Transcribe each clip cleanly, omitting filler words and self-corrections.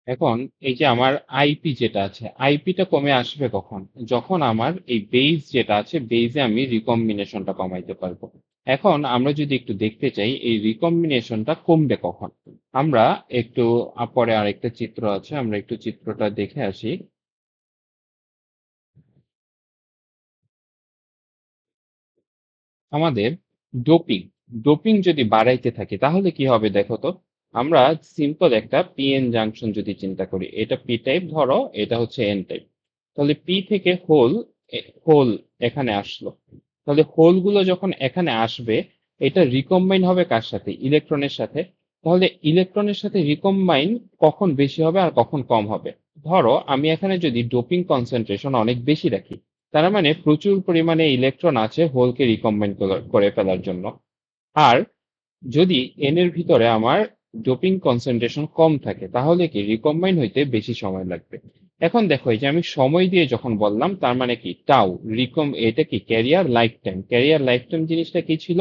এখন এই যে আমার আইপি যেটা আছে, আইপিটা কমে আসবে কখন? যখন আমার এই বেজ যেটা আছে, বেজে আমি রিকম্বিনেশনটা কমাইতে পারবো। এখন আমরা যদি একটু দেখতে চাই এই রিকম্বিনেশনটা কমবে কখন, আমরা একটু পরে আরেকটা চিত্র আছে, আমরা একটু চিত্রটা দেখে আসি। আমাদের ডোপিং ডোপিং যদি বাড়াইতে থাকে তাহলে কি হবে দেখো তো। আমরা সিম্পল একটা পিএন জাংশন যদি চিন্তা করি, এটা পি টাইপ ধরো, এটা হচ্ছে এন টাইপ। তাহলে পি থেকে হোল এখানে আসলো। তাহলে হোল গুলো যখন এখানে আসবে, এটা রিকম্বাইন হবে কার সাথে? ইলেকট্রনের সাথে। তাহলে ইলেকট্রনের সাথে রিকম্বাইন কখন বেশি হবে আর কখন কম হবে? ধরো আমি এখানে যদি ডোপিং কনসেন্ট্রেশন অনেক বেশি রাখি, তার মানে প্রচুর পরিমাণে ইলেকট্রন আছে হোলকে রিকম্বাইন করে ফেলার জন্য। আর যদি এন এর ভিতরে আমার ডোপিং কনসেন্ট্রেশন কম থাকে, তাহলে কি রিকম্বাইন হইতে বেশি সময় লাগবে। এখন দেখো এই যে আমি সময় দিয়ে যখন বললাম, তার মানে কি টাউ এটা কি career life time. Career life time জিনিসটা কি ছিল?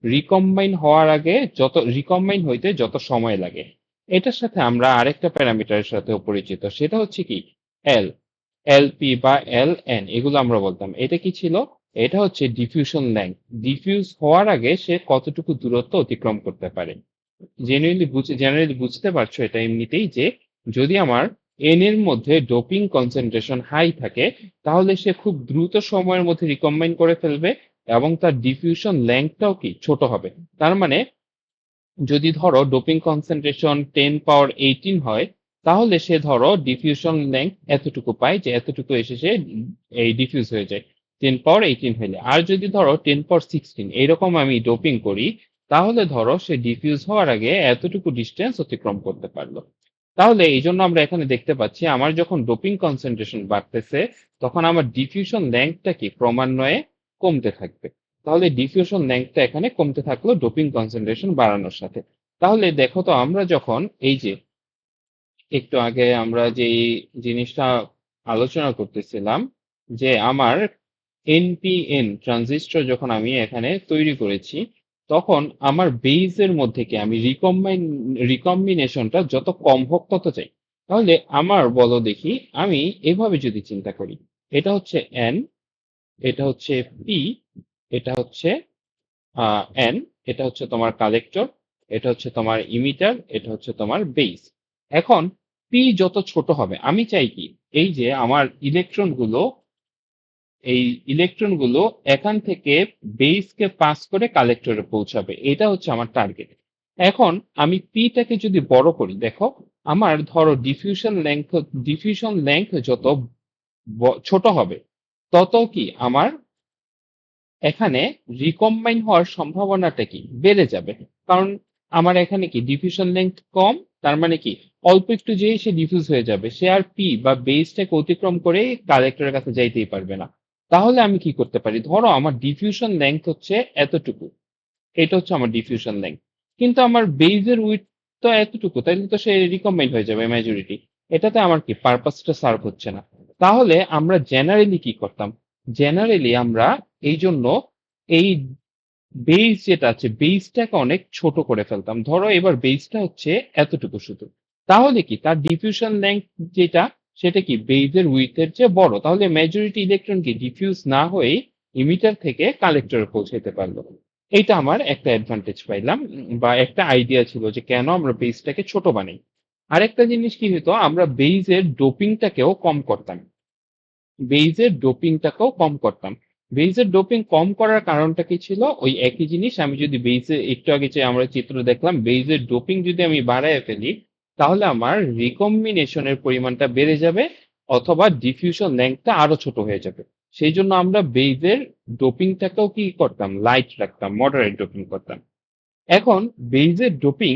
রিকম্বাইন হওয়ার আগে যত রিকম্বাইন হইতে যত সময় লাগে। এটার সাথে আমরা আরেকটা প্যারামিটারের সাথেও পরিচিত, সেটা হচ্ছে কি এল এলপি বা এল এন, এগুলো আমরা বলতাম। এটা কি ছিল? এটা হচ্ছে ডিফিউশন লেংথ। ডিফিউজ হওয়ার আগে সে কতটুকু দূরত্ব অতিক্রম করতে পারে। জেনারেলি বুঝতে পারছো এটা এমনিতেই, যে যদি আমার এন এর মধ্যে ডোপিং কনসেন্ট্রেশন হাই থাকে, তাহলে সে খুব দ্রুত সময়ের মধ্যে রিকম্বাইন করে ফেলবে, এবং তার ডিফিউশন লেংথটাও কি ছোট হবে। তার মানে যদি ধরো ডোপিং কনসেন্ট্রেশন 10 পাওয়ার 18 হয়, তাহলে সে ধরো ডিফিউশন লেংথ এতটুকু পায়, যে এতটুকু এসে সে এই ডিফিউজ হয়ে যায় 10 পাওয়ার 18 হইলে। আর যদি ধরো 10 পাওয়ার 16 এইরকম আমি ডোপিং করি, তাহলে ধরো সে ডিফিউজ হওয়ার আগে এতটুকু ডিস্টেন্স অতিক্রম করতে পারলো। তাহলে এই জন্য আমরা এখানে দেখতে পাচ্ছি আমার যখন ডোপিং কনসেন্ট্রেশন বাড়তেছে, তখন আমার ডিফিউশন লেংথটা কি ক্রমান্বয়ে কমতে থাকবে। তাহলে ডিফিউশন লেংথটা এখানে কমতে থাকলো ডোপিং কনসেন্ট্রেশন বাড়ানোর সাথে। তাহলে দেখো তো, আমরা যখন এই যে একটু আগে আমরা যে জিনিসটা আলোচনা করতেছিলাম, যে আমার এনপিএন ট্রানজিস্টর যখন আমি এখানে তৈরি করেছি, তখন আমার বেইজের মধ্যে কি আমি রিকম্বিনেশনটা যত কম হোক তত চাই। তাহলে আমার বলো দেখি, আমি এভাবে যদি চিন্তা করি, এটা হচ্ছে এন, এটা হচ্ছে পি, এটা হচ্ছে এন, এটা হচ্ছে তোমার কালেক্টর, এটা হচ্ছে তোমার ইমিটার, এটা হচ্ছে তোমার বেস। এখন পি যত ছোট হবে, আমি চাই কি এই যে আমার এই ইলেকট্রন গুলো এখান থেকে বেসকে পাস করে কালেক্টরে পৌঁছাবে, এটা হচ্ছে আমার টার্গেট। এখন আমি পিটাকে যদি বড় করি, দেখো আমার ধরো ডিফিউশন লেংথ যত ছোট হবে, তত কি আমার এখানে রিকম্বাইন হওয়ার সম্ভাবনাটা কি বেড়ে যাবে। কারণ আমার এখানে কি ডিফিউশন লেংথ কম, তার মানে কি অল্প একটু যেই সে ডিফিউজ হয়ে যাবে, সে আর পি বা বেসটাকে অতিক্রম করে কালেক্টরের কাছে যাইতেই পারবে না। তাহলে আমি কি করতে পারি, ধরো আমার ডিফিউশন লেংথ হচ্ছে এতটুকু, এটা হচ্ছে আমার ডিফিউশন লেংথ, কিন্তু আমার বেজের উইথ তো এতটুকু, তাইলে তো সে রিকম্বাইন হয়ে যাবে মেজরিটি। এটাতে আমার কি পারপাসটা সার্ভ হচ্ছে না। তাহলে আমরা জেনারেলি কি করতাম? জেনারেলি আমরা এই জন্য এই বেস যেটা আছে, বেসটাকে অনেক ছোট করে ফেলতাম। ধরো এবার বেসটা হচ্ছে এতটুকু শুধু, তাহলে কি তার ডিফিউশন লেংথ যেটা, সেটা কি বেজের উইথের চেয়ে বড়, তাহলে মেজরিটি ইলেকট্রন কি ডিফিউজ না হয়ে ইমিটার থেকে কালেক্টরে পৌঁছাতে পারলো। এইটা আমার একটা অ্যাডভান্টেজ পাইলাম, বা একটা আইডিয়া ছিল যে কেন আমরা বেসটাকে ছোট বানাই। আরেকটা জিনিস কি হতো, আমরা বেইজের ডোপিংটাকেও কম করতাম। বেইজের ডোপিং কম করার কারণটা কি ছিল? ওই একই জিনিস, আমি যদি বেইজে একটু আগে যে আমরা চিত্র দেখলাম, বেইজের ডোপিং যদি আমি বাড়ায় ফেলি, তাহলে আমার রিকম্বিনেশনের পরিমাণটা বেড়ে যাবে, অথবা ডিফিউশন লেংথটা আরো ছোট হয়ে যাবে। সেই জন্য আমরা বেইজের ডোপিংটাকেও কি করতাম, লাইট রাখতাম, মডারেট ডোপিং করতাম। এখন বেইজের ডোপিং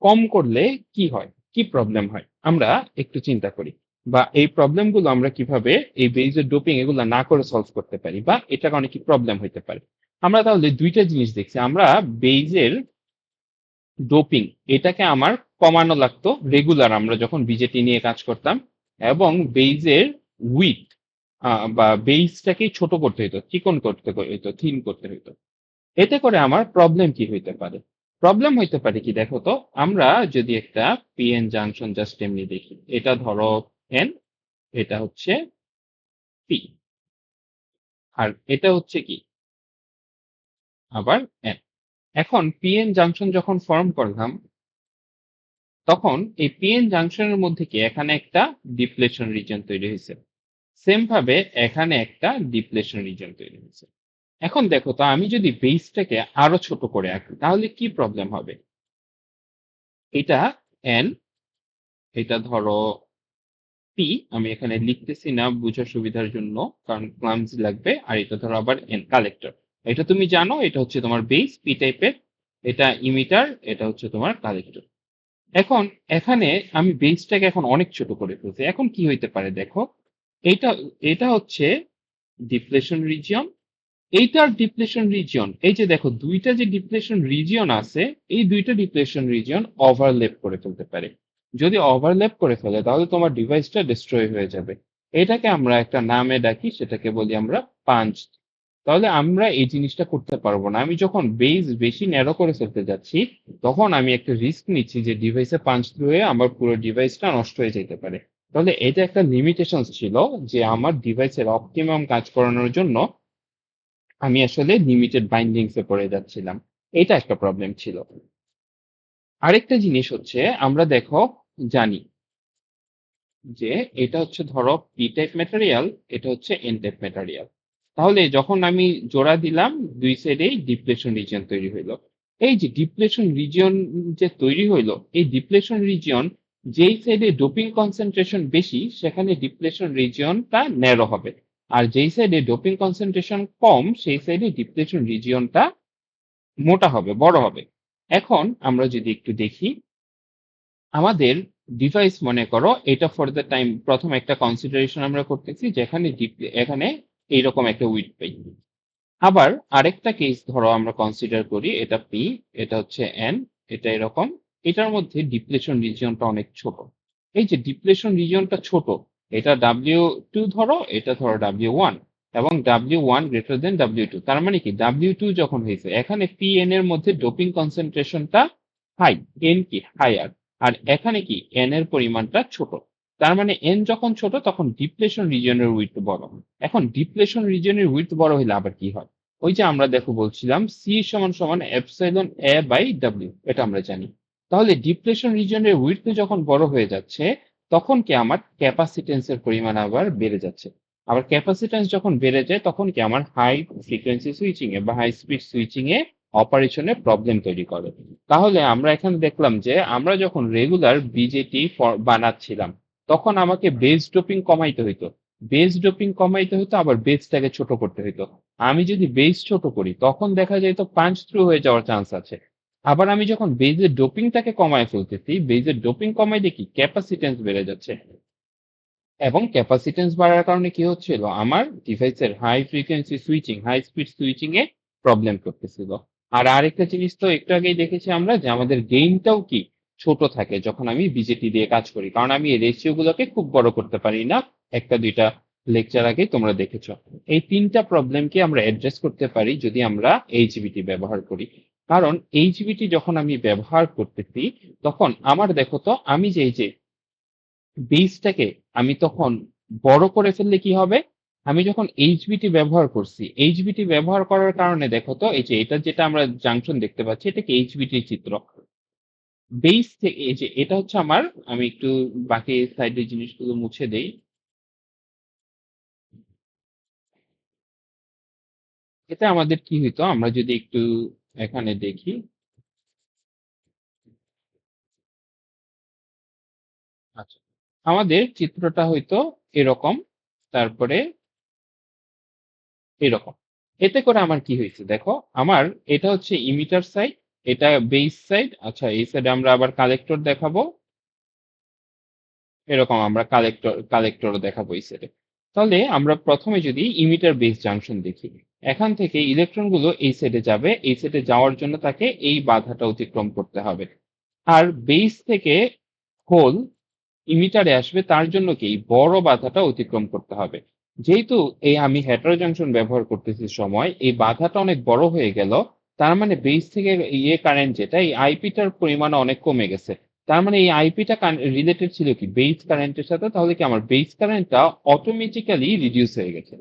কম করলে কি হয়, কি প্রবলেম হয়, আমরা একটু চিন্তা করি। বা এই প্রবলেমগুলো আমরা কিভাবে এই বেইজের ডোপিং এগুলো না করে সলভ করতে পারি, বা এটা কারণে কি প্রবলেম হইতে পারে। আমরা তাহলে দুইটা জিনিস দেখছি, আমরা বেইজের ডোপিং এটাকে আমার কমানো লাগতো রেগুলার, আমরা যখন বিজেটি নিয়ে কাজ করতাম, এবং বেইজের উইথ বা বেইজটাকে ছোট করতে হইতো, চিকন করতে হইতো, থিন করতে হইতো। এতে করে আমার প্রবলেম কি হইতে পারে? প্রবলেম হইতে পারে কি দেখো তো, আমরা যদি একটা পিএন জাংশন জাস্ট এমনি দেখি, এটা ধরো এন, এটা হচ্ছে পি, আর এটা হচ্ছে কি আবার এন। এখন পিএন জাংশন যখন ফর্ম করলাম, তখন এই পিএন জাংশনের মধ্যে কি এখানে একটা ডিপ্লেশন রিজন তৈরি হয়েছে, সেম ভাবে এখানে একটা ডিপ্লেশন রিজন তৈরি হয়েছে। এখন দেখো তো, আমি যদি বেসটাকে আরো ছোট করে আঁকি তাহলে কি প্রবলেম হবে। এটা এন, এটা ধরো পি, আমি এখানে লিখতেছি না বুঝার সুবিধার জন্য কারণ ক্লামজি লাগবে, আর এটা ধরো আবার এন কালেক্টর। এটা তুমি জানো, এটা হচ্ছে তোমার বেস পি টাইপের, এটা ইমিটার, এটা হচ্ছে তোমার কালেক্টর। এখন এখানে আমি বেসটাকে এখন অনেক ছোট করে ফেলছি, এখন কি হইতে পারে দেখো, এটা এটা হচ্ছে ডিপ্লেশন রিজিয়ন, এইটার ডিপ্লেশন রিজিয়ন, এই যে দেখো দুইটা যে ডিপ্লেশন রিজিয়ন আছে, এই দুইটা ডিপ্লেশন রিজিয়ন ওভারল্যাপ করে ফেলতে পারে। যদি ওভারল্যাপ করে ফেলে তাহলে তোমার ডিভাইসটা ডিস্ট্রয় হয়ে যাবে। এটাকে আমরা একটা নামে ডাকি, সেটাকে বলি আমরা পাঞ্চ। তাহলে আমরা এই জিনিসটা করতে পারবো না। আমি যখন বেস বেশি ন্যারো করে ফেলতে যাচ্ছি, তখন আমি একটা রিস্ক নিচ্ছি যে ডিভাইসে পাঞ্চ থ্রু হয়ে আমার পুরো ডিভাইসটা নষ্ট হয়ে যেতে পারে। তাহলে এটা একটা লিমিটেশন ছিল যে আমার ডিভাইসের অপটিমাম কাজ করানোর জন্য আমি আসলে লিমিটেড বাইন্ডিংস এ পড়ে যাচ্ছিলাম। এটা একটা প্রবলেম ছিল। আরেকটা জিনিস হচ্ছে, আমরা দেখো জানি যে এটা হচ্ছে ধরো পি টাইপ ম্যাটেরিয়াল, এটা হচ্ছে এন টাইপ ম্যাটেরিয়াল। তাহলে যখন আমি জোড়া দিলাম, দুই সাইডেই ডিপ্লেশন রিজিয়ন তৈরি হইলো। এই যে ডিপ্লেশন রিজিয়ন যে তৈরি হইলো, এই ডিপ্লেশন রিজিয়ন যেই সাইডে ডোপিং কনসেন্ট্রেশন বেশি সেখানে ডিপ্লেশন রিজিয়নটা ন্যারো হবে, আর যেই সাইডে ডোপিং কনসেন্ট্রেশন কম সেই সাইডে ডিপ্লেশন রিজিয়নটা মোটা হবে, বড় হবে। এখন আমরা যদি একটু দেখি আমাদের ডিভাইস, মনে করো এটা ফর দ্য টাইম প্রথম একটা কনসিডারেশন আমরা করতেছি যেখানে এখানে এইরকম একটা উইডথ পাই। আবার আরেকটা কেস ধরো আমরা কনসিডার করি, এটা পি, এটা হচ্ছে এন, এটা এরকম, এটার মধ্যে ডিপ্লেশন রিজিয়নটা অনেক ছোট। এই যে ডিপ্লেশন রিজিয়নটা ছোট, এটা ডাব্লিউ টু ধরো, এটা ধরো ডাব্লিউ ওয়ান, এবং W one greater than W two, তার মানে কি ডাব্লিউ টু যখন হয়েছে এখানে পি এন এর মধ্যে ডোপিং কনসেন্ট্রেশনটা হাই, এন কি হায়ার, আর এখানে কি এন এর পরিমাণটা ছোট। তার মানে এন যখন ছোট তখন ডিপ্লেশন রিজিয়নের উইথ বড়। এখন ডিপ্লেশন রিজিয়নের উইথ বড় হলে আবার কি হয়, ওই যে আমরা দেখো বলছিলাম সি সমান সমান এপসাইলন এ বাই ডাব্লিউ, এটা আমরা জানি। তাহলে ডিপ্লেশন রিজিয়নের উইডথ যখন বড় হয়ে যাচ্ছে, তখন কি আমার ক্যাপাসিটেন্সের পরিমাণ আবার বেড়ে যাচ্ছে। আবার ক্যাপাসিটেন্স যখন বেড়ে যায় তখন কি আমার হাই ফ্রিকোয়েন্সি সুইচিং এ বা হাই স্পিড সুইচিং এ অপারেশনে প্রবলেম তৈরি করে। তাহলে আমরা এখানে দেখলাম যে আমরা যখন রেগুলার বিজেটি বানাচ্ছিলাম, তখন আমাকে বেস ডোপিং কমাইতে হইতো, বেস ডোপিং কমাইতে হতো, আবার বেসটাকে ছোট করতে হইতো। আমি যদি বেস ছোট করি তখন দেখা যায় তো পাঞ্চ থ্রু হয়ে যাওয়ার চান্স আছে। আবার আমি যখন বেজের ডোপিংটাকে কমায় ফেলতেছি, বেজের ডোপিং কমাই দেখি ক্যাপাসিটেন্স বেড়ে যাচ্ছে, এবং ক্যাপাসিটেন্স বাড়ার কারণে কি হচ্ছিল, আমার ডিভাইসের high frequency switching, high speed switching এ প্রবলেম করতেছিল। আর আরেকটা জিনিস তো একটু আগেই দেখেছি আমরা যে আমাদের গেইনটাও কি ছোট থাকে যখন আমি বিজেটি দিয়ে কাজ করি, কারণ আমি এই রেশিও গুলোকে খুব বড় করতে পারি না। একটা দুইটা লেকচার আগে তোমরা দেখেছো। এই তিনটা প্রবলেমকে আমরা অ্যাড্রেস করতে পারি যদি আমরা এইচবিটি ব্যবহার করি। কারণ এইচবিটি যখন আমি ব্যবহার করতেছি, তখন আমার দেখো তো, আমি যে এই যে বেসটাকে আমি তখন বড় করে ফেললে কি হবে, আমি যখন এইচবিটি ব্যবহার করছি, এইচবিটি ব্যবহার করার কারণে দেখো তো, এই যে এটা যেটা আমরা জাংশন দেখতে পাচ্ছি, এটা কি এইচবিটির চিত্র। বেস থেকে এই যে এটা হচ্ছে আমার, আমি একটু বাকি সাইডের জিনিসগুলো মুছে দেই। এতে আমাদের কি হইতো, আমরা যদি একটু এখানে দেখি, আচ্ছা, আমাদের চিত্রটা হয়তো এরকম, তারপরে এরকম। এতে করে আমার কি হয়েছে দেখো, আমার এটা হচ্ছে ইমিটার সাইড, এটা বেস সাইড। আচ্ছা, এই সাইডে আমরা আবার কালেক্টর দেখাবো, এরকম আমরা কালেক্টরও দেখাবো এই সাইডে। তাহলে আমরা প্রথমে যদি ইমিটার বেস জাংশন দেখি, এখান থেকে ইলেকট্রন গুলো এই সাইডে যাবে, এই সাইডে যাওয়ার জন্য তাকে এই বাধাটা অতিক্রম করতে হবে। আর বেস থেকে হোল ইমিটারে আসবে, তার জন্য কি এই বড় বাধাটা অতিক্রম করতে হবে। যেহেতু এই আমি হেটারো জাংশন ব্যবহার করতেছি সময় এই বাধাটা অনেক বড় হয়ে গেল, তার মানে বেস থেকে কারেন্ট যেটা এই আইপিটার পরিমাণ অনেক কমে গেছে। তার মানে এই আইপিটা রিলেটেড ছিল কি বেস কারেন্টের সাথে, তাহলে কি আমার বেস কারেন্টটা অটোমেটিক্যালি রিডিউস হয়ে গেছে।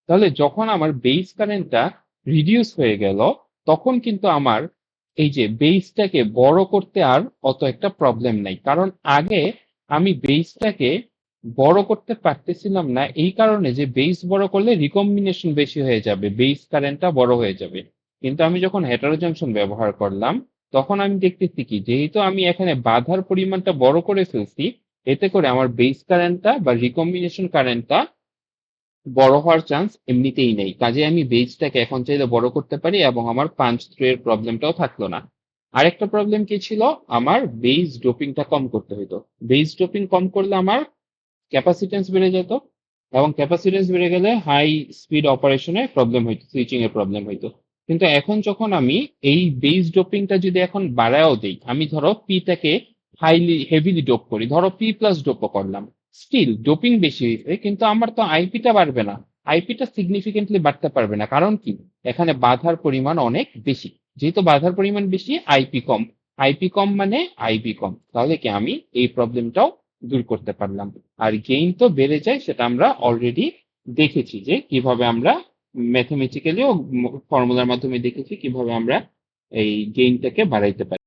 তাহলে যখন আমার বেস কারেন্টটা রিডিউস হয়ে গেল, তখন কিন্তু আমার এই যে বেসটাকে বড় করতে আর অত একটা প্রবলেম নাই, কারণ আগে আমি বেসটাকে বড় করতে পারতেছিলাম না এই কারণে যে বেস বড় করলে রিকম্বিনেশন বেশি হয়ে যাবে, বেস কারেন্টটা বড় হয়ে যাবে। কিন্তু আমি যখন হেটারো জাংশন ব্যবহার করলাম, তখন আমি দেখতেছি কি যেহেতু আমি এখানে বাধার পরিমাণটা বড় করে ফেলছি, এতে করে আমার বেস কারেন্টটা বা রিকম্বিনেশন কারেন্টটা বড় হওয়ার চান্স এমনিতেই নেই। কাজে আমি বেসটাকে এখন চাইলে বড় করতে পারি এবং আমার পাঞ্চ থ্রু এর প্রবলেমটাও থাকলো না। আরেকটা প্রবলেম কি ছিল, আমার বেস ডোপিংটা কম করতে হতো। বেস ডোপিং কম করলে আমার ক্যাপাসিটেন্স বেড়ে যেত, এবং ক্যাপাসিটেন্স বেড়ে গেলে হাই স্পিড অপারেশনে প্রবলেম হইতো, সুইচিং এর প্রবলেম হইতো। কিন্তু এখন যখন আমি এই বেস ডোপিংটা যদি এখন বাড়ায়ও দেই, আমি ধরো পিটাকে হেভিলি ডোপ করি, ধরো পি প্লাস ডোপও করলাম, স্টিল ডোপিং বেশি হয়েছে কিন্তু আমার তো আইপিটা বাড়বে না। আইপিটা সিগনিফিকেন্টলি বাড়তে পারবে না, কারণ কি এখানে বাধার পরিমাণ অনেক বেশি। যেহেতু বাধার পরিমাণ বেশি, আইপি কম। আইপি কম মানে আইপি কম, তাহলে কি আমি এই প্রবলেমটাও দূর করতে পারলাম। আর গেইন তো বেড়ে যায়, সেটা আমরা অলরেডি দেখেছি যে কিভাবে আমরা ম্যাথমেটিক্যালিও ফর্মুলার মাধ্যমে দেখেছি কিভাবে আমরা এই গেইনটাকে বাড়াইতে পারি।